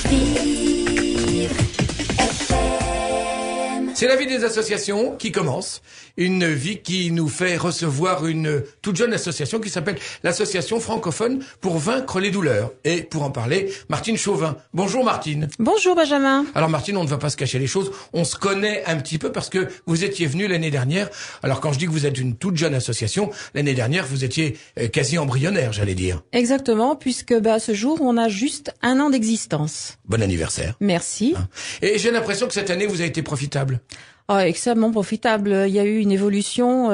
Vivre FM. C'est la vie des associations qui commence. Une vie qui nous fait recevoir une toute jeune association qui s'appelle l'Association francophone pour vaincre les douleurs. Et pour en parler, Martine Chauvin. Bonjour Martine. Bonjour Benjamin. Alors Martine, on ne va pas se cacher les choses. On se connaît un petit peu parce que vous étiez venue l'année dernière. Alors quand je dis que vous êtes une toute jeune association, l'année dernière vous étiez quasi embryonnaire, j'allais dire. Exactement, puisque à ce jour, on a juste 1 an d'existence. Bon anniversaire. Merci. Et j'ai l'impression que cette année vous avez été profitable. Extrêmement profitable. Il y a eu une évolution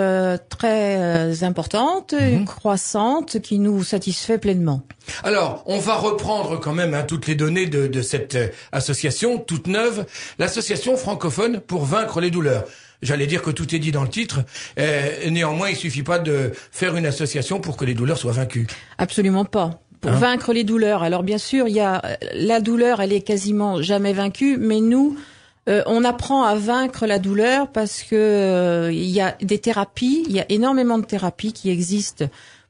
très importante, croissante, qui nous satisfait pleinement. Alors, on va reprendre quand même toutes les données de cette association toute neuve, l'association francophone pour vaincre les douleurs. J'allais dire que tout est dit dans le titre. Néanmoins, il suffit pas de faire une association pour que les douleurs soient vaincues. Absolument pas. Pour vaincre les douleurs. Alors bien sûr, il y a la douleur, elle est quasiment jamais vaincue, mais nous, on apprend à vaincre la douleur parce que il y a des thérapies, il y a énormément de thérapies qui existent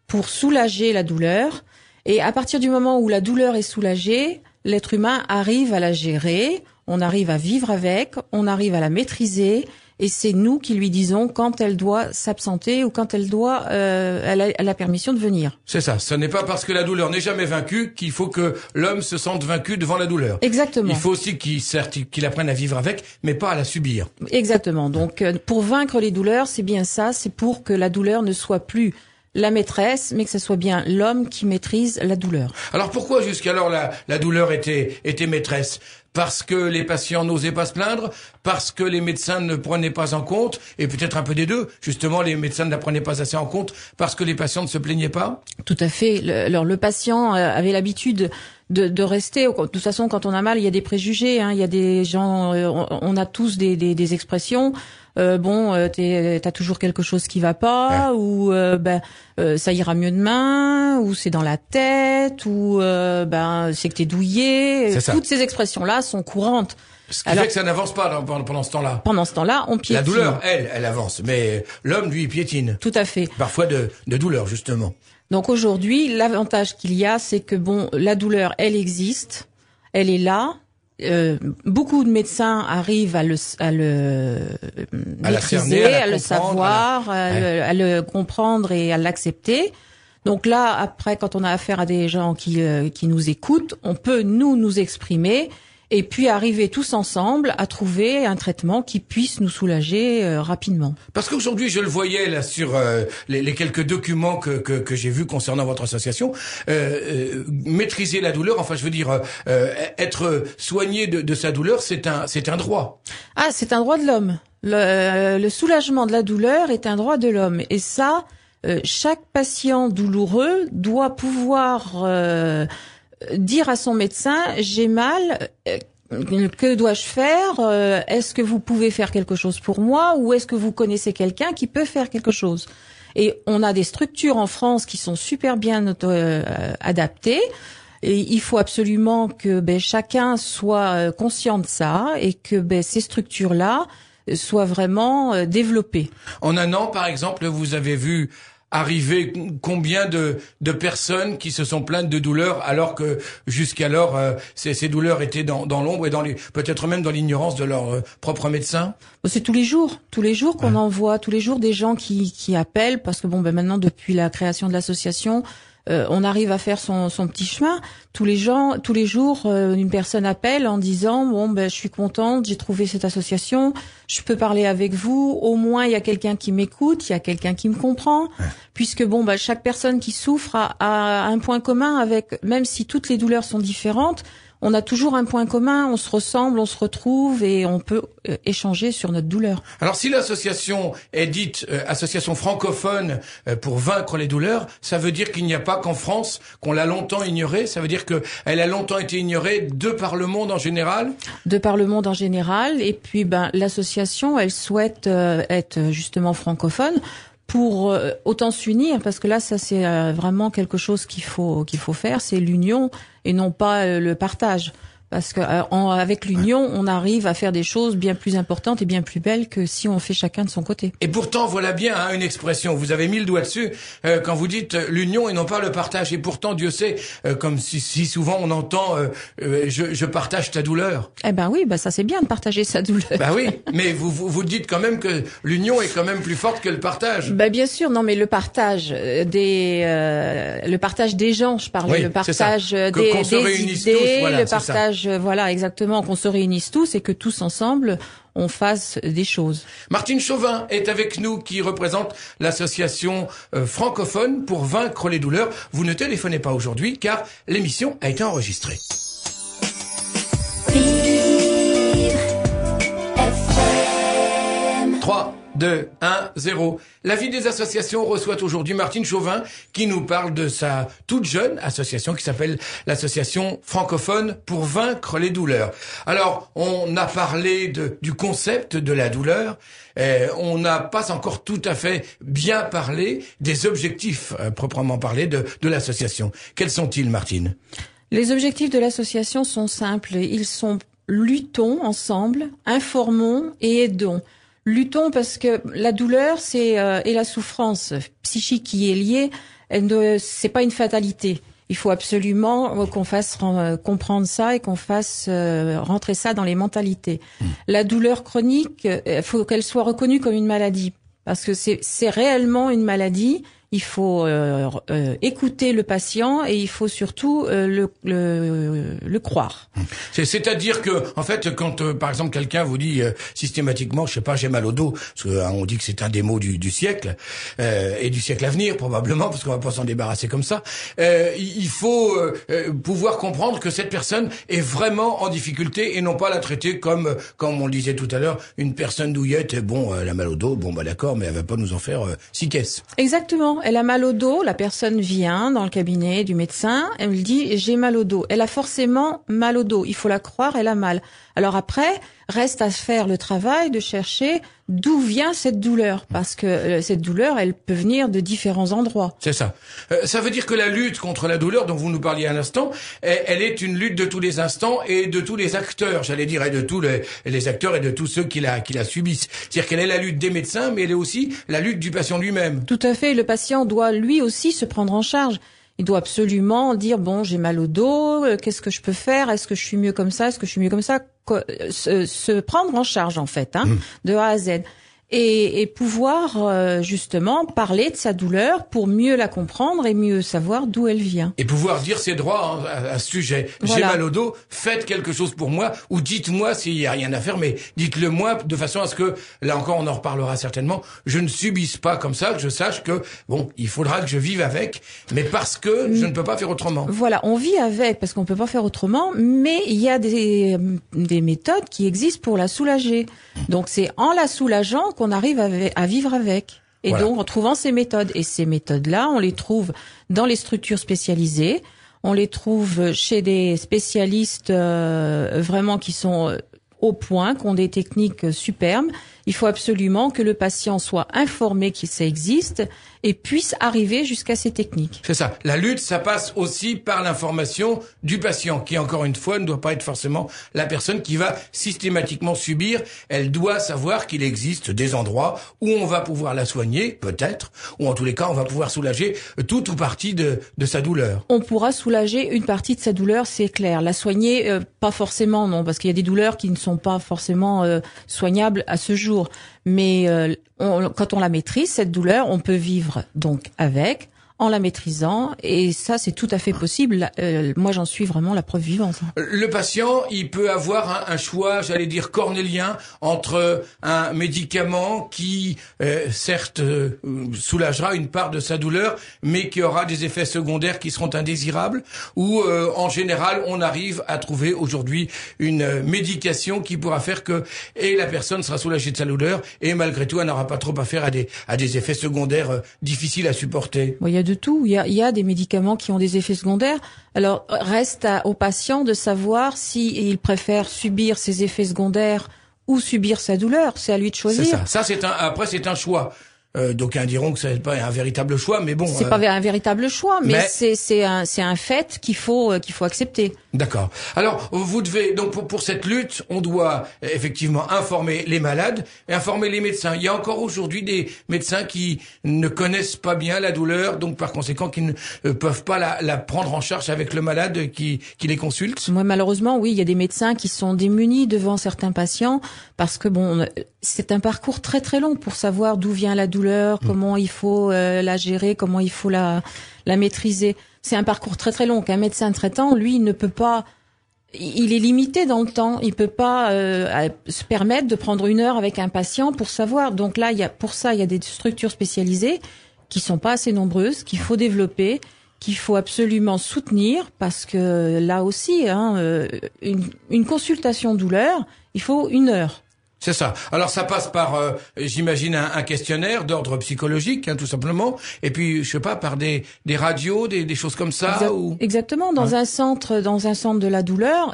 pour soulager la douleur. Et à partir du moment où la douleur est soulagée, l'être humain arrive à la gérer, on arrive à vivre avec, on arrive à la maîtriser. Et c'est nous qui lui disons quand elle doit s'absenter ou quand elle doit, elle a la permission de venir. C'est ça. Ce n'est pas parce que la douleur n'est jamais vaincue qu'il faut que l'homme se sente vaincu devant la douleur. Exactement. Il faut aussi qu'il apprenne à vivre avec, mais pas à la subir. Exactement. Donc, pour vaincre les douleurs, c'est bien ça. C'est pour que la douleur ne soit plus la maîtresse, mais que ce soit bien l'homme qui maîtrise la douleur. Alors pourquoi jusqu'alors la douleur était maîtresse ? Parce que les patients n'osaient pas se plaindre, parce que les médecins ne prenaient pas en compte, et peut-être un peu des deux. Justement, les médecins ne la prenaient pas assez en compte parce que les patients ne se plaignaient pas. Tout à fait. Le patient avait l'habitude de rester. De toute façon, quand on a mal, il y a des préjugés. Il y a des gens. On a tous des expressions. T'as toujours quelque chose qui va pas, ou ça ira mieux demain, ou c'est dans la tête, ou c'est que t'es douillé. Toutes ces expressions-là sont courantes. Ce qui fait que ça n'avance pas pendant ce temps-là. Pendant ce temps-là, on piétine. La douleur, elle avance, mais l'homme, lui, il piétine. Tout à fait. Parfois de douleur, justement. Donc aujourd'hui, l'avantage qu'il y a, c'est que la douleur, elle existe, elle est là. Beaucoup de médecins arrivent à le maîtriser, à le savoir, à le comprendre et à l'accepter. Donc là, après, quand on a affaire à des gens qui nous écoutent, on peut nous exprimer et puis arriver tous ensemble à trouver un traitement qui puisse nous soulager rapidement. Parce qu'aujourd'hui, je le voyais là sur les quelques documents que j'ai vus concernant votre association, maîtriser la douleur, enfin je veux dire être soigné de sa douleur, c'est un droit. Ah, c'est un droit de l'homme. Le soulagement de la douleur est un droit de l'homme, et ça, chaque patient douloureux doit pouvoir dire à son médecin, j'ai mal, que dois-je faire? Est-ce que vous pouvez faire quelque chose pour moi, ou est-ce que vous connaissez quelqu'un qui peut faire quelque chose? Et on a des structures en France qui sont super bien adaptées. Et il faut absolument que chacun soit conscient de ça et que ces structures-là soient vraiment développées. En 1 an, par exemple, vous avez vu arriver combien de personnes qui se sont plaintes de douleurs alors que jusqu'alors ces douleurs étaient dans l'ombre et peut-être même dans l'ignorance de leur propre médecin? C'est tous les jours qu'on en voit, tous les jours des gens qui appellent parce que maintenant depuis la création de l'association, on arrive à faire son petit chemin. Tous les jours, une personne appelle en disant je suis contente, j'ai trouvé cette association, je peux parler avec vous. Au moins, il y a quelqu'un qui m'écoute, il y a quelqu'un qui me comprend. Puisque chaque personne qui souffre a un point commun avec, même si toutes les douleurs sont différentes, on a toujours un point commun, on se ressemble, on se retrouve et on peut échanger sur notre douleur. Alors si l'association est dite association francophone pour vaincre les douleurs, ça veut dire qu'il n'y a pas qu'en France qu'on l'a longtemps ignorée, ça veut dire que elle a longtemps été ignorée de par le monde en général? De par le monde en général, et puis l'association, elle souhaite être justement francophone pour autant s'unir, parce que là ça c'est vraiment quelque chose qu'il faut faire, c'est l'union et non pas le partage. Parce que avec l'union, on arrive à faire des choses bien plus importantes et bien plus belles que si on fait chacun de son côté. Et pourtant, voilà bien une expression. Vous avez mis le doigt dessus quand vous dites l'union et non pas le partage. Et pourtant, Dieu sait, comme si souvent on entend je partage ta douleur. Eh ben oui, ça c'est bien de partager sa douleur. Bah oui, mais vous dites quand même que l'union est quand même plus forte que le partage. Bien sûr, non, mais le partage des gens, je parlais, oui, le partage des idées, tous, voilà, le partage, voilà, exactement, qu'on se réunisse tous et que tous ensemble on fasse des choses. Martine Chauvin est avec nous, qui représente l'association francophone pour vaincre les douleurs. Vous ne téléphonez pas aujourd'hui car l'émission a été enregistrée. 3, 2, 1, 0. La vie des associations reçoit aujourd'hui Martine Chauvin qui nous parle de sa toute jeune association qui s'appelle l'association francophone pour vaincre les douleurs. Alors, on a parlé du concept de la douleur. On n'a pas encore tout à fait bien parlé des objectifs proprement parlés de l'association. Quels sont-ils, Martine ? Les objectifs de l'association sont simples. Ils sont luttons ensemble, informons et aidons. Luttons parce que la douleur et la souffrance psychique qui est liée, c'est pas une fatalité. Il faut absolument qu'on fasse comprendre ça et qu'on fasse rentrer ça dans les mentalités. La douleur chronique, il faut qu'elle soit reconnue comme une maladie parce que c'est réellement une maladie. Il faut écouter le patient et il faut surtout le croire. C'est-à-dire que, en fait, quand par exemple quelqu'un vous dit systématiquement, je sais pas, j'ai mal au dos, parce que on dit que c'est un des maux du siècle et du siècle à venir probablement, parce qu'on va pas s'en débarrasser comme ça. Il faut pouvoir comprendre que cette personne est vraiment en difficulté et non pas la traiter comme on le disait tout à l'heure, une personne douillette. Bon, elle a mal au dos, bon d'accord, mais elle va pas nous en faire 6 caisses. Exactement. Elle a mal au dos, la personne vient dans le cabinet du médecin, elle lui dit j'ai mal au dos. Elle a forcément mal au dos, il faut la croire, elle a mal. Alors après, reste à faire le travail de chercher d'où vient cette douleur, parce que cette douleur, elle peut venir de différents endroits. C'est ça. Ça veut dire que la lutte contre la douleur dont vous nous parliez à l'instant, elle est une lutte de tous les instants et de tous les acteurs, j'allais dire, et de tous les acteurs et de tous ceux qui la subissent. C'est-à-dire qu'elle est la lutte des médecins, mais elle est aussi la lutte du patient lui-même. Tout à fait. Le patient doit lui aussi se prendre en charge. Il doit absolument dire bon, j'ai mal au dos, qu'est-ce que je peux faire? Est-ce que je suis mieux comme ça? Est-ce que je suis mieux comme ça? Se prendre en charge en fait, de A à Z. Et pouvoir justement parler de sa douleur pour mieux la comprendre et mieux savoir d'où elle vient. Et pouvoir dire ses droits à ce sujet. Voilà. J'ai mal au dos, faites quelque chose pour moi, ou dites-moi s'il y a rien à faire, mais dites-le moi de façon à ce que, là encore on en reparlera certainement, je ne subisse pas comme ça, que je sache que, bon, il faudra que je vive avec, mais parce que je ne peux pas faire autrement. Voilà, on vit avec parce qu'on peut pas faire autrement, mais il y a des méthodes qui existent pour la soulager. Donc c'est en la soulageant qu'on arrive à vivre avec. Et voilà. Donc en trouvant ces méthodes. Et ces méthodes-là, on les trouve dans les structures spécialisées, on les trouve chez des spécialistes vraiment qui sont au point, qui ont des techniques superbes. Il faut absolument que le patient soit informé que ça existe et puisse arriver jusqu'à ces techniques. C'est ça. La lutte, ça passe aussi par l'information du patient, qui encore une fois ne doit pas être forcément la personne qui va systématiquement subir. Elle doit savoir qu'il existe des endroits où on va pouvoir la soigner, peut-être, ou en tous les cas, on va pouvoir soulager tout ou partie de sa douleur. On pourra soulager une partie de sa douleur, c'est clair. La soigner, pas forcément, non, parce qu'il y a des douleurs qui ne sont pas forcément soignables à ce jour. Mais quand on la maîtrise, cette douleur, on peut vivre donc avec, en la maîtrisant, et ça c'est tout à fait possible. Moi j'en suis vraiment la preuve vivante. Le patient, il peut avoir un choix, j'allais dire cornélien, entre un médicament qui certes soulagera une part de sa douleur, mais qui aura des effets secondaires qui seront indésirables, ou en général on arrive à trouver aujourd'hui une médication qui pourra faire que et la personne sera soulagée de sa douleur, et malgré tout elle n'aura pas trop à faire à des effets secondaires difficiles à supporter. Bon, il y a de tout. Il y a des médicaments qui ont des effets secondaires. Alors, reste au patient de savoir s'il préfère subir ces effets secondaires ou subir sa douleur. C'est à lui de choisir. C'est ça. Ça, c'est un choix. D'aucuns diront que ce n'est pas un véritable choix, mais bon. C'est pas un véritable choix, mais c'est un fait qu'il faut accepter. D'accord. Alors, vous devez donc pour cette lutte, on doit effectivement informer les malades et informer les médecins. Il y a encore aujourd'hui des médecins qui ne connaissent pas bien la douleur, donc par conséquent qui ne peuvent pas la prendre en charge avec le malade qui les consulte. Moi, malheureusement, oui, il y a des médecins qui sont démunis devant certains patients parce que bon, c'est un parcours très très long pour savoir d'où vient la douleur, comment il faut la gérer, comment il faut la maîtriser. C'est un parcours très très long qu'un médecin traitant, lui, ne peut pas. Il est limité dans le temps. Il peut pas se permettre de prendre 1 heure avec un patient pour savoir. Donc là, il y a des structures spécialisées qui sont pas assez nombreuses, qu'il faut développer, qu'il faut absolument soutenir, parce que là aussi, une consultation douleur, il faut 1 heure. C'est ça. Alors ça passe par, j'imagine, un questionnaire d'ordre psychologique, tout simplement. Et puis, je sais pas, par des radios, des choses comme ça. Exactement. Dans un centre de la douleur,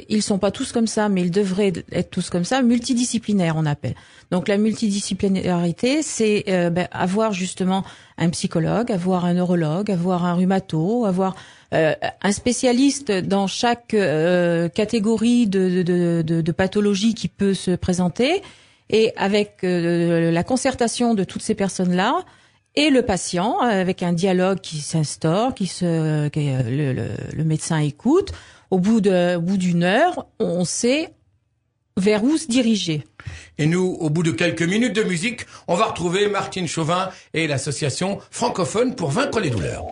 ils sont pas tous comme ça, mais ils devraient être tous comme ça. Multidisciplinaire, on appelle. Donc la multidisciplinarité, c'est avoir justement un psychologue, avoir un neurologue, avoir un rhumato, avoir un spécialiste dans chaque catégorie de pathologie qui peut se présenter, et avec la concertation de toutes ces personnes-là et le patient, avec un dialogue qui s'instaure, le médecin écoute. Au bout d'1 heure, on sait vers où se diriger. Et nous, au bout de quelques minutes de musique, on va retrouver Martine Chauvin et l'association francophone pour vaincre les douleurs.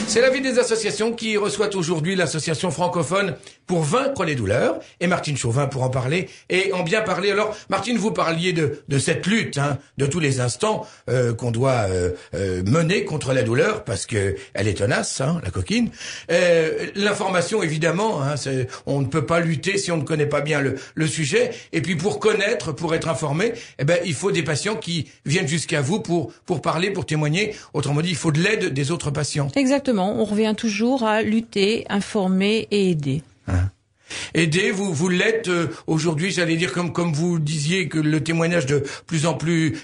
C'est la vie des associations qui reçoit aujourd'hui l'association francophone pour vaincre les douleurs, et Martine Chauvin pour en parler et en bien parler. Alors Martine, vous parliez de cette lutte, de tous les instants qu'on doit mener contre la douleur, parce que elle est tenace, la coquine. L'information, évidemment, on ne peut pas lutter si on ne connaît pas bien le sujet. Et puis pour connaître, pour être informé, il faut des patients qui viennent jusqu'à vous pour parler, pour témoigner. Autrement dit, il faut de l'aide des autres patients. Exactement. On revient toujours à lutter, informer et aider. Aider, vous l'êtes aujourd'hui, j'allais dire, comme vous disiez, que le témoignage de plus en plus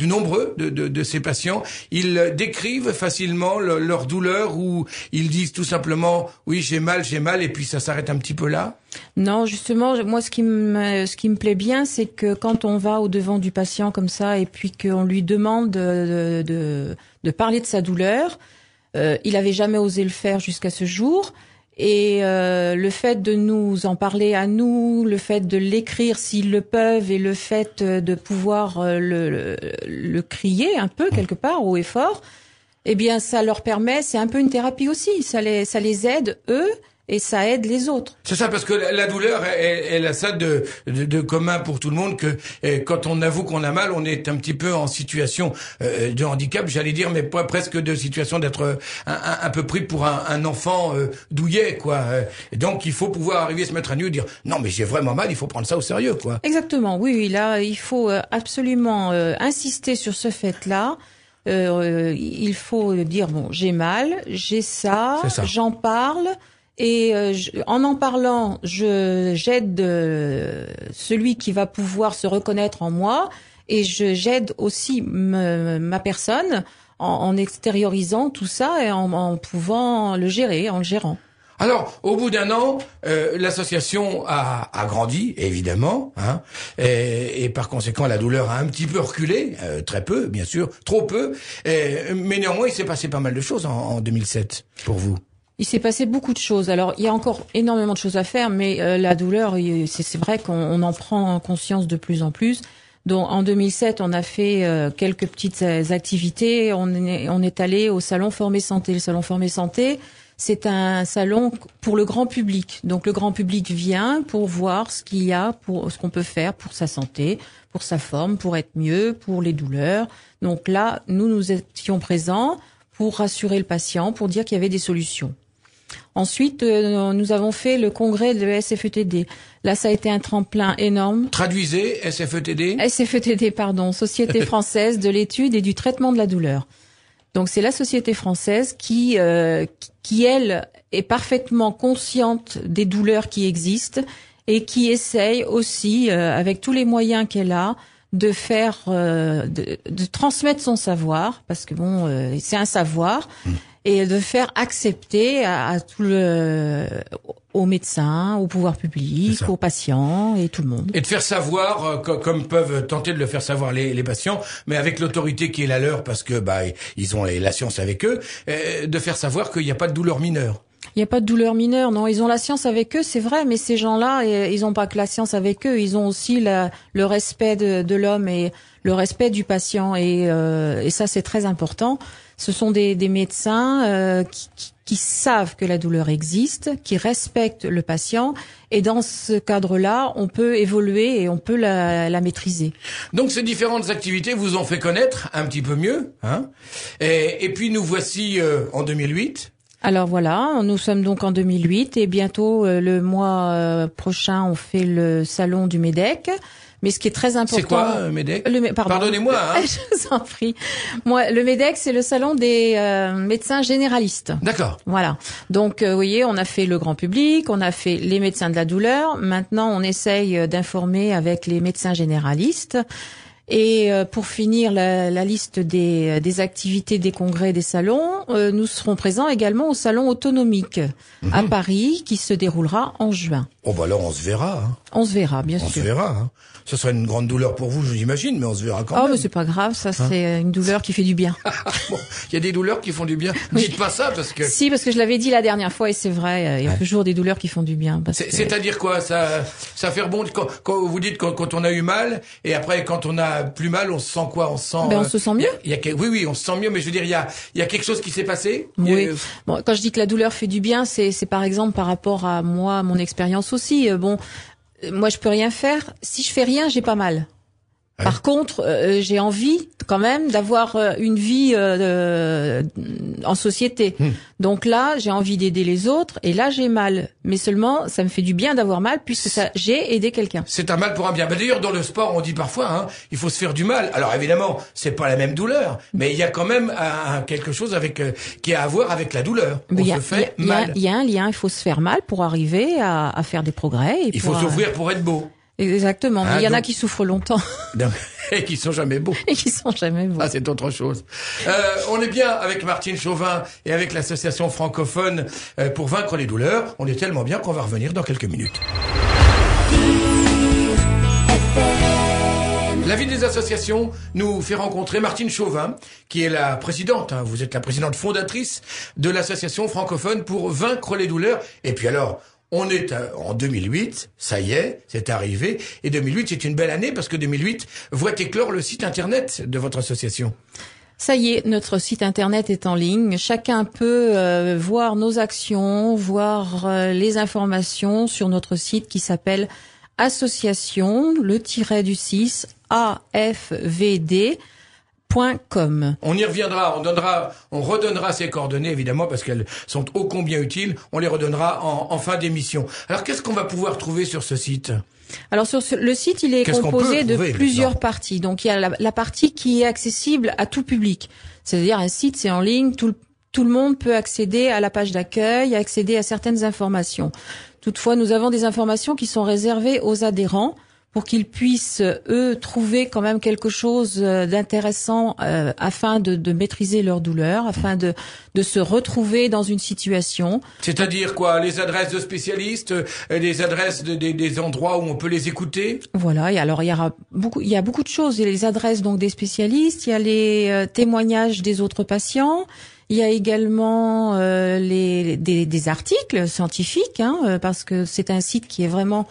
nombreux de ces patients, ils décrivent facilement leur douleur, ou ils disent tout simplement oui, j'ai mal, et puis ça s'arrête un petit peu là. Non, justement, moi ce qui me plaît bien, c'est que quand on va au devant du patient comme ça, et puis qu'on lui demande de parler de sa douleur, il avait jamais osé le faire jusqu'à ce jour. Et le fait de nous en parler à nous, le fait de l'écrire s'ils le peuvent, et le fait de pouvoir le crier un peu quelque part haut et fort, eh bien ça leur permet, c'est un peu une thérapie aussi, ça les aide eux, et ça aide les autres. C'est ça, parce que la douleur, elle a ça de commun pour tout le monde, que quand on avoue qu'on a mal, on est un petit peu en situation de handicap, j'allais dire, mais pas presque de situation d'être un peu pris pour un enfant douillet, quoi. Et donc il faut pouvoir arriver à se mettre à nu et dire non, mais j'ai vraiment mal, il faut prendre ça au sérieux, quoi. Exactement, oui, là il faut absolument insister sur ce fait-là. Il faut dire bon, j'ai mal, j'ai ça. J'en parle. Et en parlant, j'aide celui qui va pouvoir se reconnaître en moi, et j'aide aussi ma personne en extériorisant tout ça et en pouvant le gérer, en le gérant. Alors, au bout d'1 an, l'association a grandi, évidemment, et par conséquent, la douleur a un petit peu reculé, très peu, bien sûr, trop peu, mais néanmoins, il s'est passé pas mal de choses en 2007 pour vous. Il s'est passé beaucoup de choses. Alors, il y a encore énormément de choses à faire, mais la douleur, c'est vrai qu'on en prend conscience de plus en plus. Donc, en 2007, on a fait quelques petites activités. On est allé au salon Former Santé. Le salon Former Santé, c'est un salon pour le grand public. Donc, le grand public vient pour voir ce qu'il y a, pour ce qu'on peut faire pour sa santé, pour sa forme, pour être mieux, pour les douleurs. Donc là, nous étions présents pour rassurer le patient, pour dire qu'il y avait des solutions. Ensuite, nous avons fait le congrès de SFETD. Là, ça a été un tremplin énorme. Traduisez, SFETD. SFETD, pardon, Société française de l'étude et du traitement de la douleur. Donc, c'est la société française qui elle, est parfaitement consciente des douleurs qui existent et qui essaye aussi, avec tous les moyens qu'elle a, de faire, de transmettre son savoir, parce que bon, c'est un savoir, et de faire accepter à tout aux médecins, au pouvoir public, aux patients et tout le monde. Et de faire savoir, comme peuvent tenter de le faire savoir les patients, mais avec l'autorité qui est la leur, parce que ils ont la science avec eux, de faire savoir qu'il n'y a pas de douleur mineure. Il n'y a pas de douleur mineure, non. Ils ont la science avec eux, c'est vrai, mais ces gens-là, ils n'ont pas que la science avec eux. Ils ont aussi le respect de l'homme et le respect du patient, et ça c'est très important. Ce sont des médecins qui savent que la douleur existe, qui respectent le patient, et dans ce cadre-là, on peut évoluer et on peut la maîtriser. Donc ces différentes activités vous ont fait connaître un petit peu mieux, hein. Et puis nous voici en 2008. Alors voilà, nous sommes donc en 2008 et bientôt le mois prochain, on fait le salon du MEDEC. Mais ce qui est très important... C'est quoi, MEDEC? Pardonnez-moi. Hein. Je vous en prie. Moi, le MEDEC, c'est le salon des médecins généralistes. D'accord. Voilà. Donc, vous voyez, on a fait le grand public, on a fait les médecins de la douleur. Maintenant, on essaye d'informer avec les médecins généralistes. Et pour finir la liste des activités, des congrès, des salons, nous serons présents également au salon autonomique à Paris, qui se déroulera en juin. Oh bah alors on se verra. Hein. On se verra, bien sûr. On se verra. Hein. Ce sera une grande douleur pour vous, je l'imagine, mais on se verra quand même. Oh, mais c'est pas grave, ça c'est une douleur qui fait du bien. Bon, il y a des douleurs qui font du bien. Oui. Dites pas ça parce que... Si, parce que je l'avais dit la dernière fois et c'est vrai, il y a toujours des douleurs qui font du bien. C'est-à-dire quoi? Ça fait rebondir quand vous dites quand on a eu mal, et après quand on a plus mal, on se sent quoi? On se sent... on se sent mieux. Oui, on se sent mieux, mais je veux dire, il y a quelque chose qui s'est passé? Oui. Bon, quand je dis que la douleur fait du bien, c'est par exemple par rapport à moi, mon expérience aussi. Moi je peux rien faire. Si je fais rien, j'ai pas mal. Ouais. Par contre, j'ai envie quand même d'avoir une vie en société. Donc là, j'ai envie d'aider les autres, et là j'ai mal. Mais seulement, ça me fait du bien d'avoir mal, puisque j'ai aidé quelqu'un. C'est un mal pour un bien. D'ailleurs, dans le sport, on dit parfois, hein, il faut se faire du mal. Alors évidemment, c'est pas la même douleur, mais il y a quand même quelque chose qui a à voir avec la douleur. On se fait mal. Il y a un lien. Il faut se faire mal pour arriver à faire des progrès. Il faut s'ouvrir pour être beau. Exactement. Mais il y en a qui souffrent longtemps. Et qui sont jamais beaux. Et qui sont jamais beaux. Ah, c'est autre chose. On est bien avec Martine Chauvin et avec l'association francophone pour vaincre les douleurs. On est tellement bien qu'on va revenir dans quelques minutes. La vie des associations nous fait rencontrer Martine Chauvin, qui est la présidente, hein, vous êtes la présidente fondatrice de l'association francophone pour vaincre les douleurs. Et puis alors, on est en 2008, ça y est, c'est arrivé. Et 2008, c'est une belle année parce que 2008 voit éclore le site internet de votre association. Ça y est, notre site internet est en ligne. Chacun peut voir nos actions, voir les informations sur notre site qui s'appelle association, _du6 AFVD. On y reviendra, on redonnera ces coordonnées évidemment parce qu'elles sont ô combien utiles. On les redonnera en fin d'émission. Alors qu'est-ce qu'on va pouvoir trouver sur ce site? Alors sur le site, il est composé de plusieurs parties. Donc il y a la partie qui est accessible à tout public. C'est-à-dire un site, c'est en ligne, tout le monde peut accéder à la page d'accueil, accéder à certaines informations. Toutefois, nous avons des informations qui sont réservées aux adhérents, pour qu'ils puissent, eux, trouver quand même quelque chose d'intéressant afin de maîtriser leur douleur, afin de se retrouver dans une situation. C'est-à-dire quoi? Les adresses de spécialistes, les adresses des endroits où on peut les écouter? Voilà, et alors il y a beaucoup de choses. Il y a les adresses donc des spécialistes, il y a les témoignages des autres patients. Il y a également des articles scientifiques, hein, parce que c'est un site qui est vraiment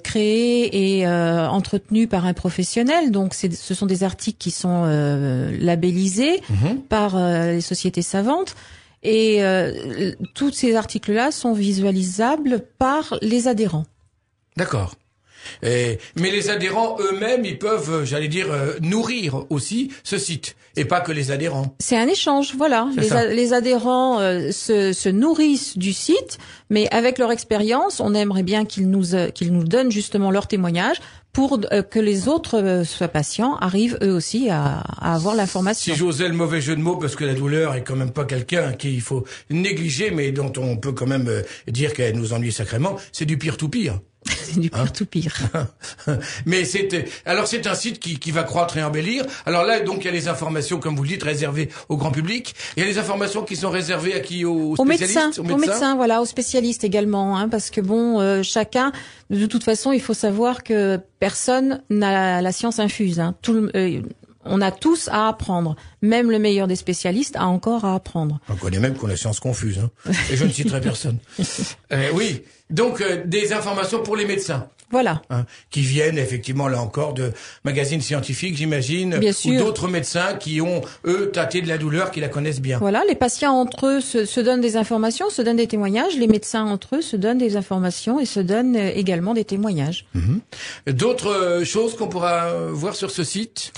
créé et entretenu par un professionnel. Donc ce sont des articles qui sont labellisés par les sociétés savantes. Et tous ces articles-là sont visualisables par les adhérents. D'accord. Mais les adhérents eux-mêmes, ils peuvent, nourrir aussi ce site, et pas que les adhérents. C'est un échange, voilà. Les adhérents se nourrissent du site, mais avec leur expérience, on aimerait bien qu'ils nous donnent justement leur témoignage pour que les autres patients arrivent eux aussi à avoir l'information. Si j'osais le mauvais jeu de mots, parce que la douleur est quand même pas quelqu'un qu'il faut négliger, mais dont on peut quand même dire qu'elle nous ennuie sacrément, c'est du pire tout pire. C'est du pire tout pire. Mais c'est un site qui va croître et embellir. Alors là, donc, il y a les informations, comme vous le dites, réservées au grand public. Il y a les informations qui sont réservées à qui? Aux spécialistes? Aux médecins, voilà, aux spécialistes également, hein, parce que bon, chacun, de toute façon, il faut savoir que personne n'a la science infuse, hein. On a tous à apprendre. Même le meilleur des spécialistes a encore à apprendre. On connaît même qu'on a science confuse, hein. Et je ne citerai personne. Oui. Donc, des informations pour les médecins. Voilà. Hein, qui viennent, effectivement, là encore, de magazines scientifiques, j'imagine. Bien sûr. Ou d'autres médecins qui ont, eux, tâté de la douleur, qui la connaissent bien. Voilà. Les patients entre eux se donnent des informations, se donnent des témoignages. Les médecins entre eux se donnent des informations et se donnent également des témoignages. D'autres choses qu'on pourra voir sur ce site?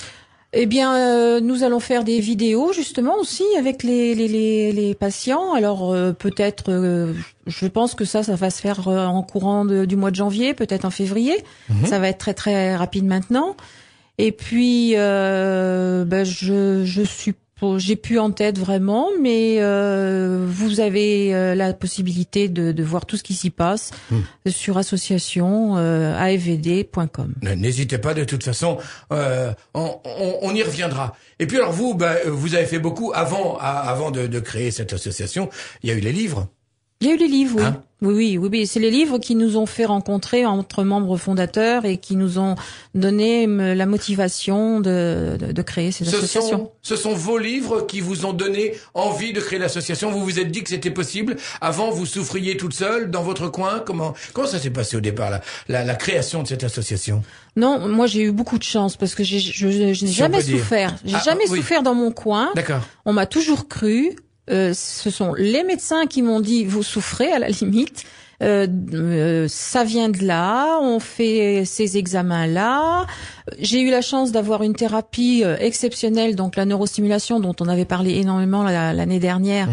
Eh bien, nous allons faire des vidéos justement aussi avec les patients. Alors peut-être, je pense que ça va se faire en courant du mois de janvier, peut-être en février. Ça va être très très rapide maintenant. Et puis, j'ai plus en tête vraiment, mais vous avez la possibilité de voir tout ce qui s'y passe sur association afvd.com. N'hésitez pas, de toute façon, on y reviendra. Et puis alors vous avez fait beaucoup avant de créer cette association. Il y a eu les livres. Il y a eu les livres, oui. Hein? Oui. C'est les livres qui nous ont fait rencontrer entre membres fondateurs et qui nous ont donné la motivation de créer cette association. Ce sont vos livres qui vous ont donné envie de créer l'association. Vous vous êtes dit que c'était possible. Avant, vous souffriez toute seule dans votre coin. Comment ça s'est passé au départ, la création de cette association? Non, moi j'ai eu beaucoup de chance parce que je n'ai jamais souffert. J'ai jamais souffert dans mon coin. D'accord. On m'a toujours cru. Ce sont les médecins qui m'ont dit vous souffrez à la limite, ça vient de là, on fait ces examens là. J'ai eu la chance d'avoir une thérapie exceptionnelle, donc la neurostimulation dont on avait parlé énormément l'année dernière.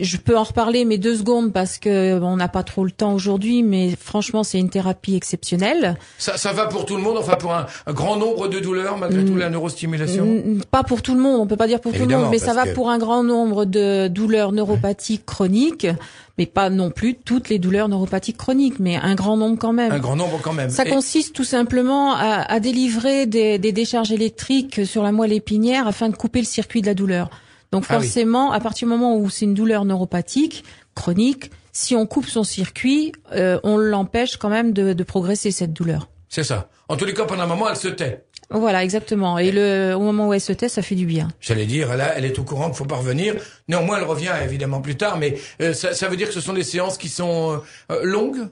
Je peux en reparler mais 2 secondes parce que on n'a pas trop le temps aujourd'hui, mais franchement c'est une thérapie exceptionnelle. Ça va pour tout le monde, enfin pour un grand nombre de douleurs malgré tout, la neurostimulation? Pas pour tout le monde, on peut pas dire pour tout le monde, mais ça va pour un grand nombre de douleurs neuropathiques chroniques, mais pas non plus toutes les douleurs neuropathiques chroniques, mais un grand nombre quand même. Un grand nombre quand même. Ça consiste tout simplement à délivrer des décharges électriques sur la moelle épinière afin de couper le circuit de la douleur. Donc forcément, à partir du moment où c'est une douleur neuropathique, chronique, si on coupe son circuit, on l'empêche quand même de progresser, cette douleur. C'est ça. En tous les cas, pendant un moment, elle se tait. Voilà, exactement. Et au moment où elle se tait, ça fait du bien. J'allais dire, là, elle est au courant qu'il faut pas revenir. Néanmoins, elle revient évidemment plus tard, mais ça veut dire que ce sont des séances qui sont longues?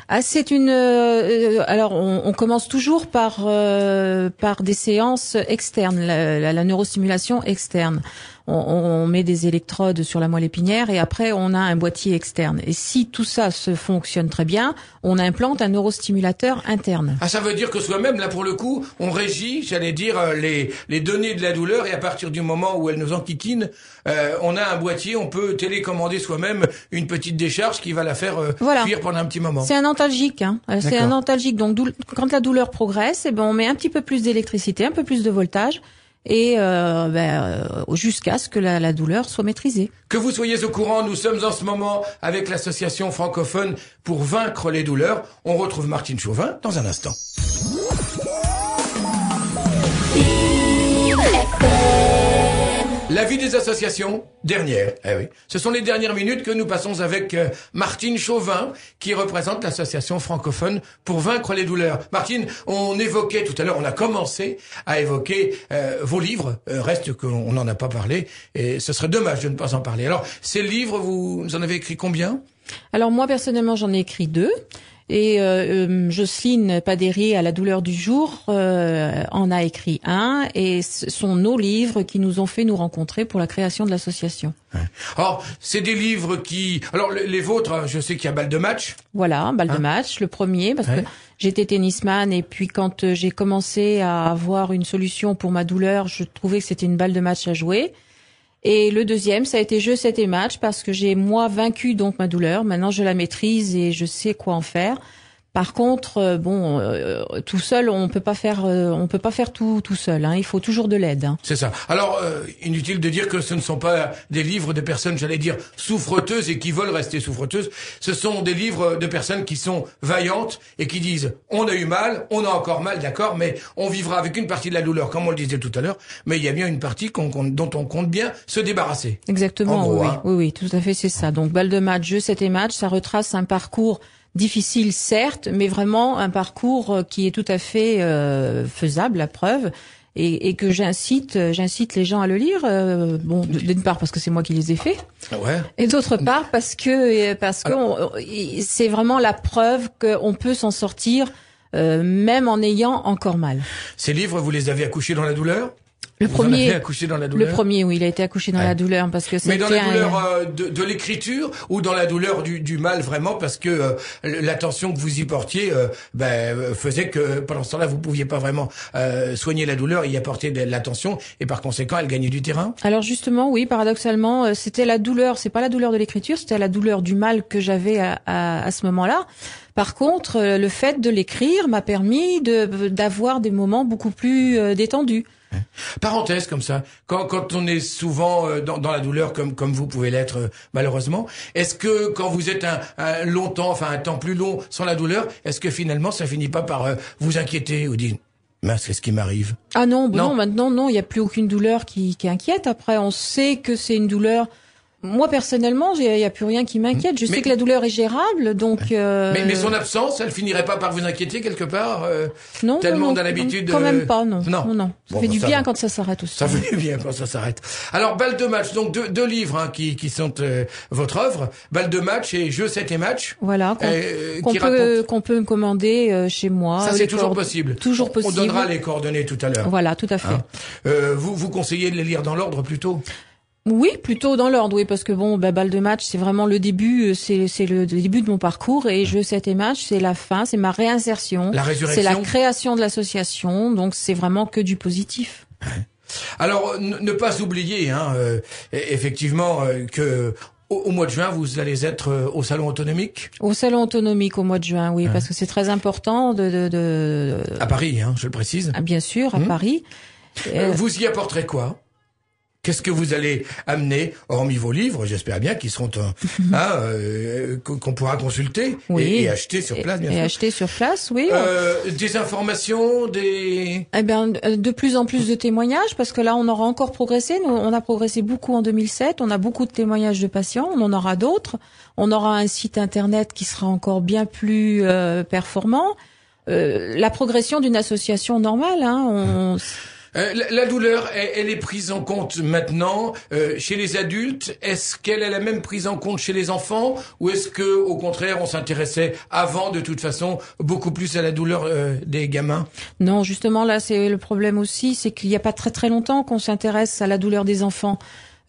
Ah, c'est une. Alors, on commence toujours par des séances externes, la neurostimulation externe. On met des électrodes sur la moelle épinière et après on a un boîtier externe. Et si tout ça se fonctionne très bien, on implante un neurostimulateur interne. Ah, ça veut dire que soi-même, là pour le coup, on régit, j'allais dire, les données de la douleur, et à partir du moment où elle nous enquiquine, on a un boîtier, on peut télécommander soi-même une petite décharge qui va la faire fuir pendant un petit moment. C'est un antalgique, hein. C'est un antalgique. Donc quand la douleur progresse, on met un petit peu plus d'électricité, un peu plus de voltage. Et jusqu'à ce que la douleur soit maîtrisée. Que vous soyez au courant, nous sommes en ce moment avec l'association francophone pour vaincre les douleurs. On retrouve Martine Chauvin dans un instant. La vie des associations, dernière. Eh oui. Ce sont les dernières minutes que nous passons avec Martine Chauvin, qui représente l'association francophone pour vaincre les douleurs. Martine, on évoquait tout à l'heure, on a commencé à évoquer vos livres. Reste qu'on n'en a pas parlé, et ce serait dommage de ne pas en parler. Alors, ces livres, vous en avez écrit combien? Alors moi, personnellement, j'en ai écrit 2. Et Jocelyne Paderi, à la douleur du jour, en a écrit 1, et ce sont nos livres qui nous ont fait nous rencontrer pour la création de l'association. Ouais. Alors, c'est des livres qui... Alors, les vôtres, je sais qu'il y a Balle de match. Voilà, Balle de match, le premier, parce que j'étais tennisman, et puis quand j'ai commencé à avoir une solution pour ma douleur, je trouvais que c'était une balle de match à jouer. Et le deuxième, ça a été jeu, 7 et match, parce que j'ai, moi, vaincu donc ma douleur. Maintenant, je la maîtrise et je sais quoi en faire. Par contre, tout seul, on peut pas faire tout seul. Hein. Il faut toujours de l'aide. Hein. C'est ça. Alors, inutile de dire que ce ne sont pas des livres de personnes, j'allais dire, souffreteuses et qui veulent rester souffreteuses. Ce sont des livres de personnes qui sont vaillantes et qui disent « on a eu mal, on a encore mal, d'accord, mais on vivra avec une partie de la douleur, comme on le disait tout à l'heure, mais il y a bien une partie dont on compte bien se débarrasser. » Exactement, en gros, oui, hein. oui, tout à fait, c'est ça. Donc, Balle de match, jeu 7 et match, ça retrace un parcours difficile, certes, mais vraiment un parcours qui est tout à fait faisable, la preuve, et que j'incite les gens à le lire. D'une part parce que c'est moi qui les ai faits, Ouais. et d'autre part parce que c'est vraiment la preuve qu'on peut s'en sortir même en ayant encore mal. Ces livres, vous les avez accouchés dans la douleur ? Le Vous en premier, avez accouché dans la douleur ? le premier, oui, il a été accouché dans la douleur parce que mais dans c'était la douleur de l'écriture ou dans la douleur du mal vraiment parce que l'attention que vous y portiez faisait que pendant ce temps-là vous pouviez pas vraiment soigner la douleur et y apporter de l'attention et par conséquent elle gagnait du terrain. Alors justement, oui, paradoxalement, c'était la douleur, c'est pas la douleur de l'écriture, c'était la douleur du mal que j'avais à ce moment-là. Par contre, le fait de l'écrire m'a permis d'avoir des moments beaucoup plus détendus. Parenthèse comme ça, quand on est souvent dans la douleur comme vous pouvez l'être malheureusement, est-ce que quand vous êtes un temps plus long sans la douleur, est-ce que finalement ça finit pas par vous inquiéter ou dire mince, qu'est-ce qui m'arrive? Ah non, non, maintenant non, il n'y a plus aucune douleur qui inquiète. Après, on sait que c'est une douleur. Moi personnellement, il y a plus rien qui m'inquiète. Je sais que la douleur est gérable, donc. Mais son absence, elle finirait pas par vous inquiéter quelque part non, tellement non, on a l'habitude. Quand même pas, non. Non. Ça bon, fait du bien va. quand ça s'arrête aussi. Ça fait du bien quand ça s'arrête. Alors balle de match, donc deux livres qui sont votre œuvre, balle de match et jeu 7 et match. Voilà, qu'on peut commander chez moi. Ça c'est toujours possible. Toujours possible. On donnera les coordonnées tout à l'heure. Voilà, tout à fait. Vous conseillez de les lire dans l'ordre plutôt? Oui, plutôt dans l'ordre, oui, parce que balle de match, c'est vraiment le début, c'est le début de mon parcours, et jeu 7 et match, c'est la fin, c'est ma réinsertion. La résurrection. C'est la création de l'association, donc c'est vraiment que du positif. Alors, ne pas oublier, effectivement, que au mois de juin, vous allez être au salon autonomique. Au salon autonomique au mois de juin, oui, parce que c'est très important À Paris, je le précise. Ah, bien sûr, à Paris. Vous y apporterez quoi? Qu'est-ce que vous allez amener, hormis vos livres, j'espère bien, qui seront qu'on pourra consulter et acheter sur place, bien sûr. Et acheter sur place, oui. Des informations, Eh bien, de plus en plus de témoignages, parce que là, on aura encore progressé. Nous, on a progressé beaucoup en 2007. On a beaucoup de témoignages de patients. On en aura d'autres. On aura un site internet qui sera encore bien plus performant. La progression d'une association normale, la douleur, elle est prise en compte maintenant chez les adultes. Est-ce qu'elle est la même prise en compte chez les enfants, ou est-ce que, au contraire, on s'intéressait avant, de toute façon, beaucoup plus à la douleur des gamins? Non, justement, là, c'est le problème aussi, c'est qu'il n'y a pas très très longtemps qu'on s'intéresse à la douleur des enfants.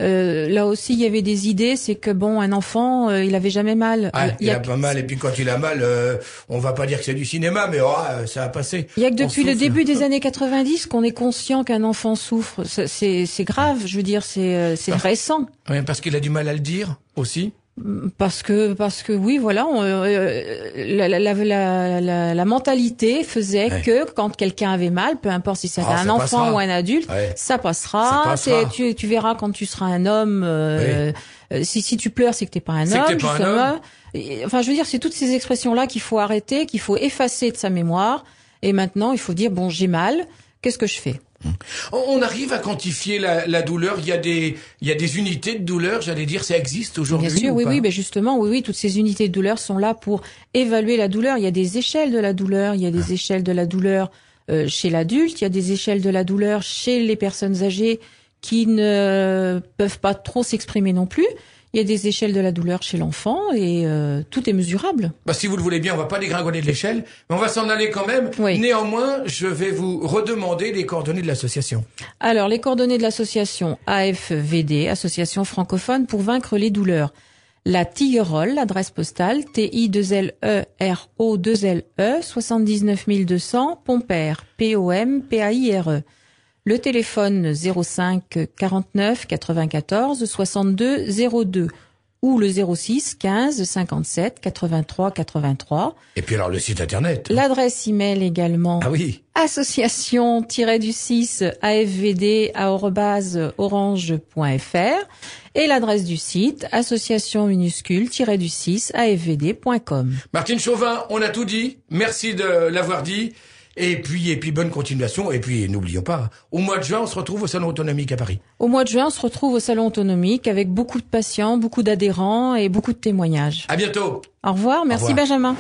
Là aussi, il y avait des idées, c'est que un enfant, il avait jamais mal. Il a pas mal, et puis quand il a mal, on va pas dire que c'est du cinéma, mais ça a passé. Il y a que depuis le début des années 90 qu'on est conscient qu'un enfant souffre. C'est grave, je veux dire, c'est récent. Oui, parce qu'il a du mal à le dire aussi. Parce que oui, voilà, la mentalité faisait que quand quelqu'un avait mal, peu importe si c'était un enfant ou un adulte, ça passera. Tu verras quand tu seras un homme. Si tu pleures, c'est que t'es pas un homme. Justement. Enfin, je veux dire, c'est toutes ces expressions-là qu'il faut arrêter, qu'il faut effacer de sa mémoire. Et maintenant, il faut dire j'ai mal. Qu'est-ce que je fais? On arrive à quantifier la douleur. Il y a des unités de douleur, j'allais dire, ça existe aujourd'hui. Bien sûr, oui, ben justement, oui, toutes ces unités de douleur sont là pour évaluer la douleur. Il y a des échelles de la douleur. Il y a des échelles de la douleur chez l'adulte. Il y a des échelles de la douleur chez les personnes âgées qui ne peuvent pas trop s'exprimer non plus. Il y a des échelles de la douleur chez l'enfant et tout est mesurable. Si vous le voulez bien, on va pas dégringoler de l'échelle, mais on va s'en aller quand même. Oui. Néanmoins, je vais vous redemander les coordonnées de l'association. Alors, les coordonnées de l'association AFVD, Association francophone pour vaincre les douleurs. La Tiguerolles, l'adresse postale TILERO2LE 79 200 Pompère, POMPAIRE. Le téléphone 05 49 94 62 02 ou le 06 15 57 83 83. Et puis alors le site internet. L'adresse email également. Ah oui. Association-du-6 afvd@orange.fr et l'adresse du site association minuscule-du-6 afvd.com. Martine Chauvin, on a tout dit. Merci de l'avoir dit. Et puis bonne continuation. Et puis n'oublions pas, au mois de juin, on se retrouve au Salon Autonomique à Paris. Au mois de juin, on se retrouve au Salon Autonomique avec beaucoup de patients, beaucoup d'adhérents et beaucoup de témoignages. À bientôt. Au revoir. Merci Au revoir. Benjamin.